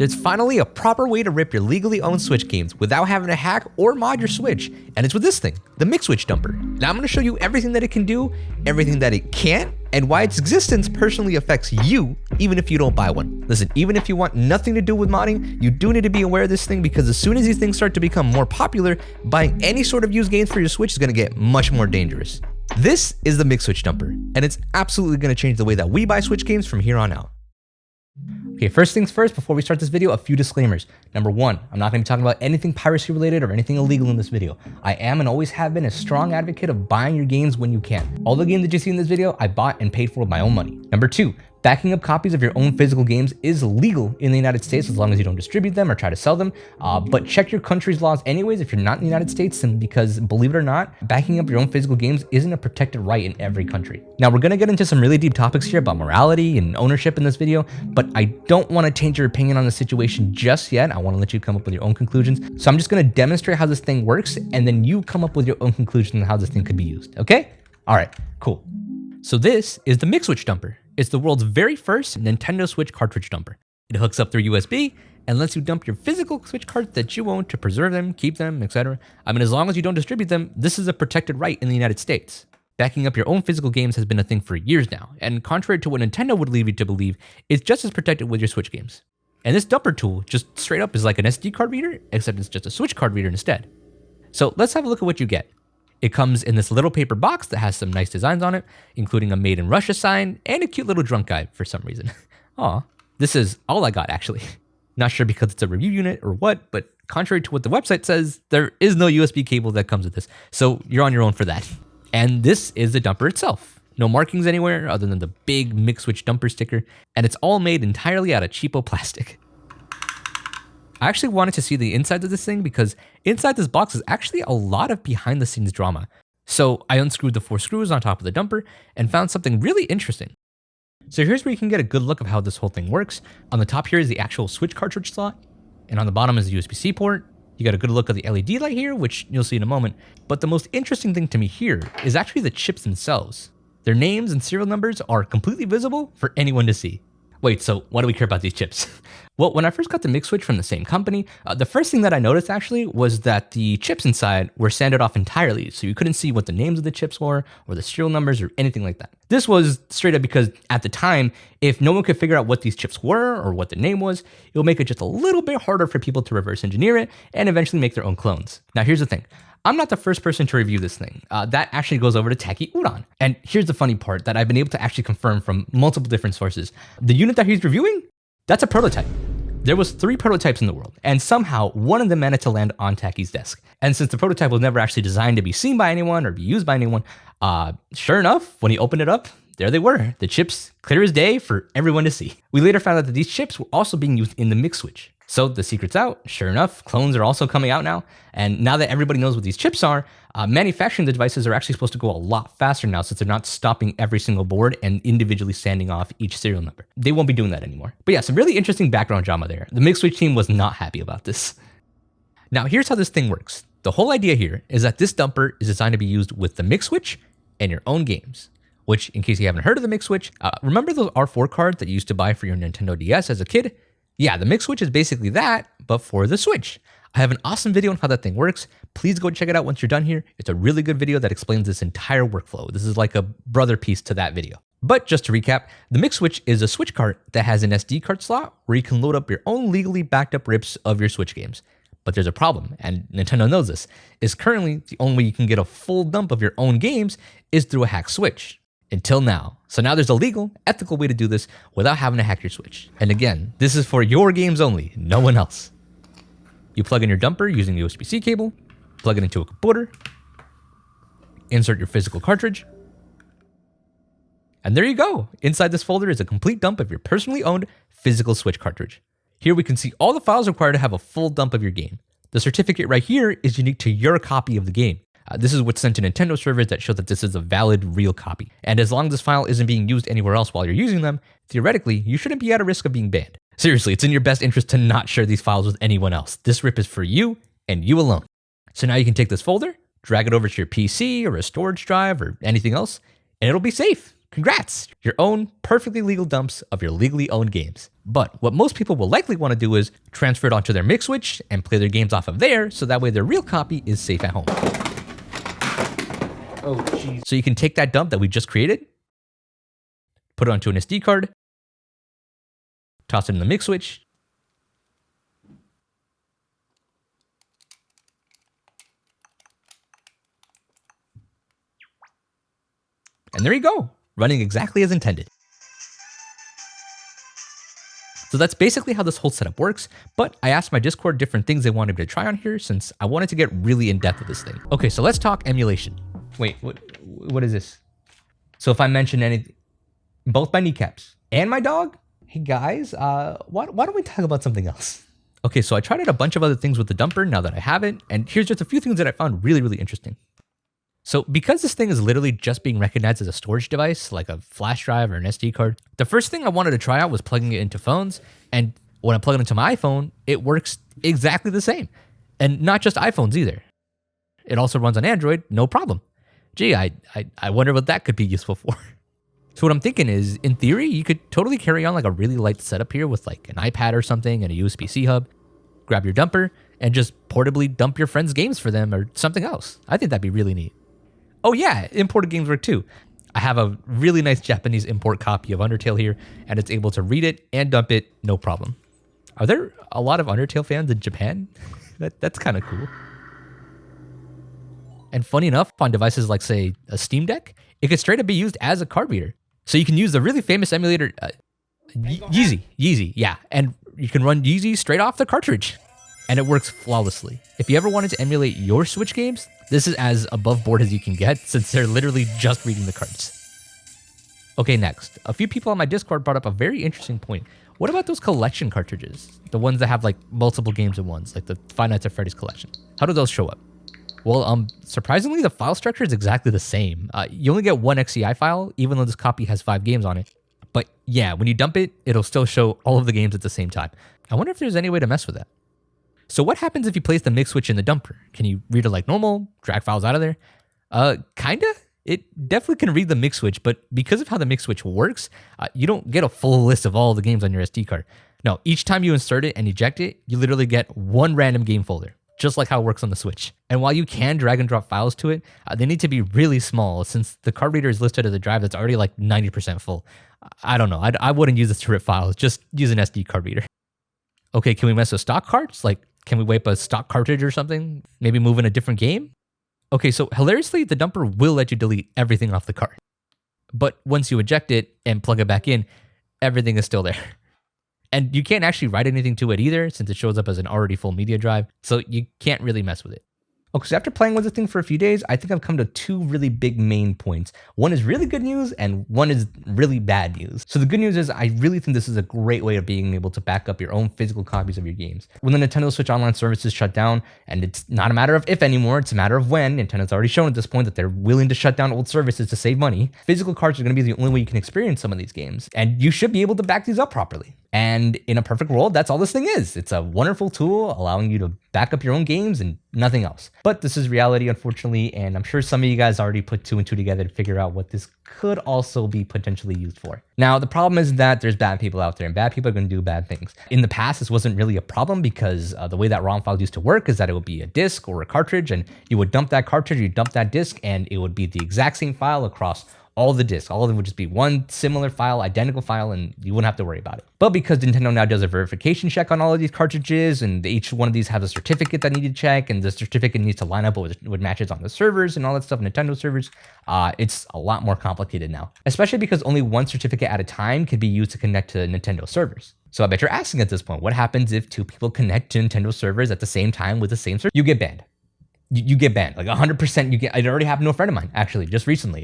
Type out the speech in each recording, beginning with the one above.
There's finally a proper way to rip your legally owned Switch games without having to hack or mod your Switch, and it's with this thing, the Mig Switch Dumper. Now I'm going to show you everything that it can do, everything that it can't, and why its existence personally affects you, even if you don't buy one. Listen, even if you want nothing to do with modding, you do need to be aware of this thing, because as soon as these things start to become more popular, buying any sort of used games for your Switch is going to get much more dangerous. This is the Mig Switch Dumper, and it's absolutely going to change the way that we buy Switch games from here on out. Okay, first things first, before we start this video, a few disclaimers. Number one, I'm not going to be talking about anything piracy related or anything illegal in this video. I am and always have been a strong advocate of buying your games when you can. All the games that you see in this video, I bought and paid for with my own money. Number two, backing up copies of your own physical games is legal in the United States as long as you don't distribute them or try to sell them. But check your country's laws anyways if you're not in the United States, and because believe it or not, backing up your own physical games isn't a protected right in every country. Now we're gonna get into some really deep topics here about morality and ownership in this video, but I don't want to change your opinion on the situation just yet. I want to let you come up with your own conclusions. So I'm just gonna demonstrate how this thing works, and then you come up with your own conclusion on how this thing could be used, okay? All right, cool. So this is the Mig Switch Dumper. It's the world's very first Nintendo Switch cartridge dumper. It hooks up through USB and lets you dump your physical Switch cards that you own to preserve them, keep them, etc. I mean, as long as you don't distribute them, this is a protected right in the United States. Backing up your own physical games has been a thing for years now, and contrary to what Nintendo would lead you to believe, it's just as protected with your Switch games. And this dumper tool just straight up is like an SD card reader, except it's just a Switch card reader instead. So let's have a look at what you get. It comes in this little paper box that has some nice designs on it, including a Made in Russia sign and a cute little drunk guy for some reason. Aw, this is all I got actually. Not sure because it's a review unit or what, but contrary to what the website says, there is no USB cable that comes with this. So you're on your own for that. And this is the dumper itself. No markings anywhere other than the big Mig Switch Dumper sticker, and it's all made entirely out of cheapo plastic. I actually wanted to see the inside of this thing because inside this box is actually a lot of behind the scenes drama. So I unscrewed the 4 screws on top of the dumper and found something really interesting. So here's where you can get a good look of how this whole thing works. On the top here is the actual Switch cartridge slot, and on the bottom is the USB-C port. You got a good look at the LED light here, which you'll see in a moment. But the most interesting thing to me here is actually the chips themselves. Their names and serial numbers are completely visible for anyone to see. Wait, so why do we care about these chips? Well, when I first got the Mig Switch from the same company, the first thing that I noticed actually was that the chips inside were sanded off entirely, so you couldn't see what the names of the chips were, or the serial numbers, or anything like that. This was straight up because at the time, if no one could figure out what these chips were, or what the name was, it would make it just a little bit harder for people to reverse engineer it, and eventually make their own clones. Now here's the thing. I'm not the first person to review this thing. That actually goes over to Taki Udon. And here's the funny part that I've been able to actually confirm from multiple different sources. The unit that he's reviewing, that's a prototype. There was 3 prototypes in the world, and somehow one of them managed to land on Taki's desk. And since the prototype was never actually designed to be seen by anyone or be used by anyone, sure enough, when he opened it up, there they were, the chips clear as day for everyone to see. We later found out that these chips were also being used in the Mig Switch. So the secret's out. Sure enough, clones are also coming out now. And now that everybody knows what these chips are, manufacturing the devices are actually supposed to go a lot faster now since they're not stopping every single board and individually sanding off each serial number. They won't be doing that anymore. But yeah, some really interesting background drama there. The Mig Switch team was not happy about this. Now here's how this thing works. The whole idea here is that this dumper is designed to be used with the Mig Switch and your own games. Which, in case you haven't heard of the Mig Switch, remember those R4 cards that you used to buy for your Nintendo DS as a kid? Yeah, the Mig Switch is basically that, but for the Switch. I have an awesome video on how that thing works. Please go check it out once you're done here. It's a really good video that explains this entire workflow. This is like a brother piece to that video. But just to recap, the Mig Switch is a Switch cart that has an SD card slot where you can load up your own legally backed up rips of your Switch games. But there's a problem, and Nintendo knows this, is currently the only way you can get a full dump of your own games is through a hacked Switch. Until now. So now there's a legal, ethical way to do this without having to hack your Switch. And again, this is for your games only, no one else. You plug in your dumper using the USB-C cable, plug it into a computer, insert your physical cartridge, and there you go. Inside this folder is a complete dump of your personally owned physical Switch cartridge. Here we can see all the files required to have a full dump of your game. The certificate right here is unique to your copy of the game. This is what's sent to Nintendo servers that show that this is a valid, real copy. And as long as this file isn't being used anywhere else while you're using them, theoretically, you shouldn't be at a risk of being banned. Seriously, it's in your best interest to not share these files with anyone else. This rip is for you and you alone. So now you can take this folder, drag it over to your PC or a storage drive or anything else, and it'll be safe. Congrats! Your own perfectly legal dumps of your legally owned games. But what most people will likely want to do is transfer it onto their Mig Switch and play their games off of there, so that way their real copy is safe at home. Oh, jeez. So you can take that dump that we just created, put it onto an SD card, toss it in the Mig Switch, and there you go, running exactly as intended. So that's basically how this whole setup works, but I asked my Discord different things they wanted me to try on here since I wanted to get really in depth with this thing. Okay, so let's talk emulation. Wait, what is this? So if I mention anything, both my kneecaps and my dog, hey guys, why don't we talk about something else? Okay, so I tried out a bunch of other things with the dumper now that I have it, and here's just a few things that I found really, really interesting. So because this thing is literally just being recognized as a storage device, like a flash drive or an SD card, the first thing I wanted to try out was plugging it into phones. And when I plug it into my iPhone, it works exactly the same. And not just iPhones either. It also runs on Android, no problem. Gee, I wonder what that could be useful for. So what I'm thinking is, in theory, you could totally carry on like a really light setup here with like an iPad or something and a USB-C hub, grab your dumper, and just portably dump your friends' games for them or something else. I think that'd be really neat. Oh yeah, imported games work too. I have a really nice Japanese import copy of Undertale here, and it's able to read it and dump it, no problem. Are there a lot of Undertale fans in Japan? That's kind of cool. And funny enough, on devices like, say, a Steam Deck, it could straight up be used as a card reader. So you can use the really famous emulator, Yeezy, yeah. And you can run Yeezy straight off the cartridge. And it works flawlessly. If you ever wanted to emulate your Switch games, this is as above board as you can get, since they're literally just reading the cards. Okay, next. A few people on my Discord brought up a very interesting point. What about those collection cartridges? The ones that have like multiple games in ones, like the Five Nights at Freddy's collection. How do those show up? Well, surprisingly, the file structure is exactly the same. You only get one XCI file, even though this copy has 5 games on it. But yeah, when you dump it, it'll still show all of the games at the same time. I wonder if there's any way to mess with that. So what happens if you place the Mig Switch in the dumper? Can you read it like normal, drag files out of there? Kinda. It definitely can read the Mig Switch, but because of how the Mig Switch works, you don't get a full list of all the games on your SD card. No, each time you insert it and eject it, you literally get one random game folder, just like how it works on the Switch. And while you can drag and drop files to it, they need to be really small since the card reader is listed as a drive that's already like 90% full. I don't know, I wouldn't use this to rip files, just use an SD card reader. Okay, can we mess with stock cards? Like, can we wipe a stock cartridge or something? Maybe move in a different game? Okay, so hilariously, the dumper will let you delete everything off the card. But once you eject it and plug it back in, everything is still there. And you can't actually write anything to it either, since it shows up as an already full media drive, so you can't really mess with it. Okay, so after playing with this thing for a few days, I think I've come to 2 really big main points. One is really good news, and one is really bad news. So the good news is I really think this is a great way of being able to back up your own physical copies of your games. When the Nintendo Switch Online services shut down, and it's not a matter of if anymore, it's a matter of when. Nintendo's already shown at this point that they're willing to shut down old services to save money. Physical cards are going to be the only way you can experience some of these games, and you should be able to back these up properly. And in a perfect world, that's all this thing is. It's a wonderful tool allowing you to back up your own games and nothing else. But this is reality, unfortunately, and I'm sure some of you guys already put 2 and 2 together to figure out what this could also be potentially used for. Now, the problem is that there's bad people out there, and bad people are going to do bad things. In the past, this wasn't really a problem because the way that ROM files used to work is that it would be a disk or a cartridge, and you would dump that cartridge, you dump that disk, and it would be the exact same file across all the discs. All of them would just be one similar file, identical file, and you wouldn't have to worry about it. But because Nintendo now does a verification check on all of these cartridges, and each one of these has a certificate that need to check, and the certificate needs to line up with matches on the servers and all that stuff, Nintendo servers, it's a lot more complicated now. Especially because only one certificate at a time can be used to connect to Nintendo servers. So I bet you're asking at this point, what happens if 2 people connect to Nintendo servers at the same time with the same server? You get banned. You get banned, like 100%. You get. It already happened to a friend of mine, actually, just recently.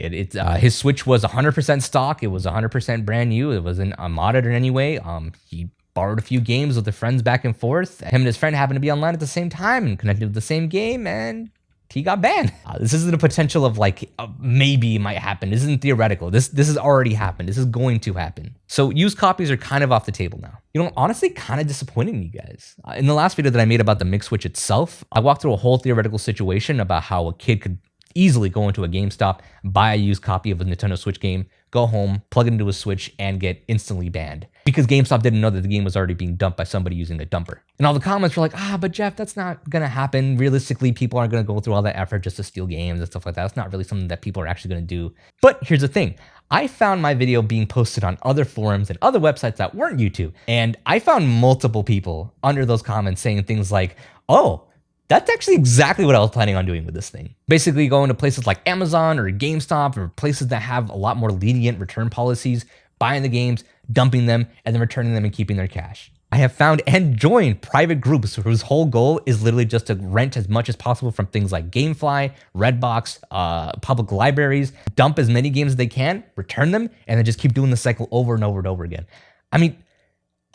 His Switch was 100% stock. It was 100% brand new. It wasn't modded in any way. He borrowed a few games with the friends back and forth. Him and his friend happened to be online at the same time and connected with the same game, and he got banned. This isn't a potential of like maybe it might happen. This isn't theoretical. This has already happened. This is going to happen. So used copies are kind of off the table now. You know, honestly, kind of disappointing, you guys. In the last video that I made about the Mig Switch itself, I walked through a whole theoretical situation about how a kid could easily go into a GameStop, buy a used copy of a Nintendo Switch game, go home, plug it into a Switch, and get instantly banned because GameStop didn't know that the game was already being dumped by somebody using a dumper. And all the comments were like, but Jeff, that's not gonna happen. Realistically, people aren't gonna go through all that effort just to steal games and stuff like that. It's not really something that people are actually gonna do. But here's the thing. I found my video being posted on other forums and other websites that weren't YouTube. And I found multiple people under those comments saying things like, oh, that's actually exactly what I was planning on doing with this thing. Basically going to places like Amazon or GameStop or places that have a lot more lenient return policies, buying the games, dumping them, and then returning them and keeping their cash. I have found and joined private groups whose whole goal is literally just to rent as much as possible from things like GameFly, Redbox, public libraries, dump as many games as they can, return them, and then just keep doing the cycle over and over and over again. I mean,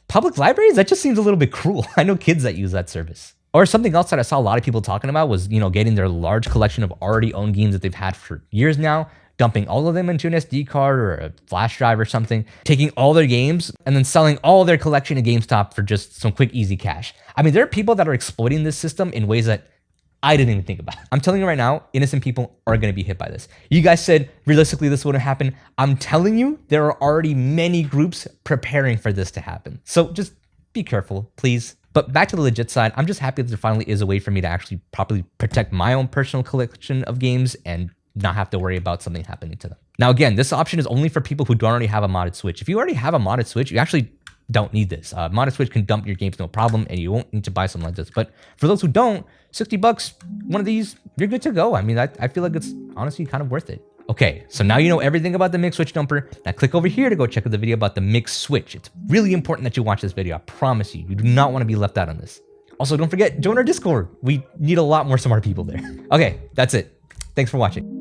public libraries, that just seems a little bit cruel. I know kids that use that service. Or something else that I saw a lot of people talking about was, getting their large collection of already owned games that they've had for years now, dumping all of them into an SD card or a flash drive or something, taking all their games and then selling all their collection at GameStop for just some quick, easy cash. I mean, there are people that are exploiting this system in ways that I didn't even think about. I'm telling you right now, innocent people are going to be hit by this. You guys said realistically this wouldn't happen. I'm telling you, there are already many groups preparing for this to happen. So just be careful, please. But back to the legit side, I'm just happy that there finally is a way for me to actually properly protect my own personal collection of games and not have to worry about something happening to them. Now, again, this option is only for people who don't already have a modded Switch. If you already have a modded Switch, you actually don't need this. Modded Switch can dump your games no problem, and you won't need to buy something like this. But for those who don't, $60, one of these, you're good to go. I mean, I feel like it's honestly kind of worth it. Okay, so now you know everything about the Mig Switch Dumper. Now click over here to go check out the video about the Mig Switch. It's really important that you watch this video. I promise you, you do not want to be left out on this. Also, don't forget, join our Discord. We need a lot more smart people there. Okay, that's it. Thanks for watching.